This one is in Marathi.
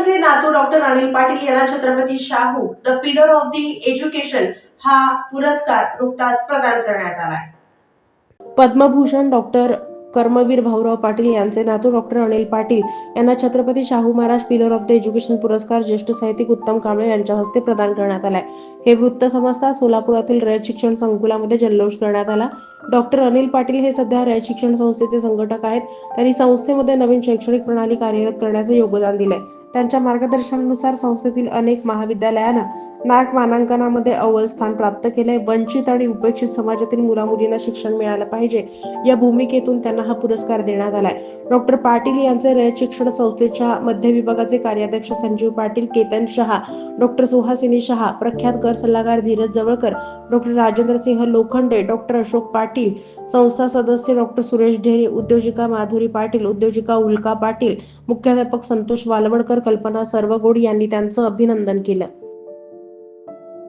यांचे नातू डॉक्टर अनिल पाटील यांना Chhatrapati Shahu the pillar of the education हा पुरस्कार नुकताच प्रदान करण्यात आला. पद्मभूषण डॉक्टर कर्मवीर भाऊराव पाटील यांचे नातू डॉक्टर अनिल पाटील यांना Chhatrapati Shahu Maharaj pillar of the education पुरस्कार ज्येष्ठ साहित्यिक उत्तम कांबळे यांच्या हस्ते प्रदान करण्यात आलाय. हे वृत्त समजता सोलापुरातील रयत शिक्षण संकुलामध्ये जल्लोष करण्यात आला. डॉक्टर अनिल पाटील हे सध्या रयत शिक्षण संस्थेचे संघटक आहेत. त्यांनी संस्थेमध्ये नवीन शैक्षणिक प्रणाली कार्यरत करण्याचे योगदान दिले. त्यांच्या मार्गदर्शनानुसार संस्थेतील अनेक महाविद्यालयांना नाक मानांकनामध्ये अव्वल स्थान प्राप्त केले. वंचित आणि उपेक्षित समाजातील मुलामुलींना शिक्षण मिळालं पाहिजे या भूमिकेतून त्यांना हा पुरस्कार देण्यात आलाय. डॉक्टर पाटील यांचे रयत शिक्षण संस्थेच्या मध्य विभागाचे कार्याध्यक्ष संजीव पाटील, केतन शहा, डॉक्टर सुहासिनी शहा, प्रख्यात कर सल्लागार धीरज जवळकर, डॉक्टर राजेंद्र सिंह लोखंडे, डॉक्टर अशोक पाटील, संस्था सदस्य डॉक्टर सुरेश ढेरे, उद्योजिका माधुरी पाटील, उद्योजिका उल्का पाटील, मुख्याध्यापक संतोष वालवडकर, कल्पना सर्वगोड यांनी त्यांचं अभिनंदन केलं.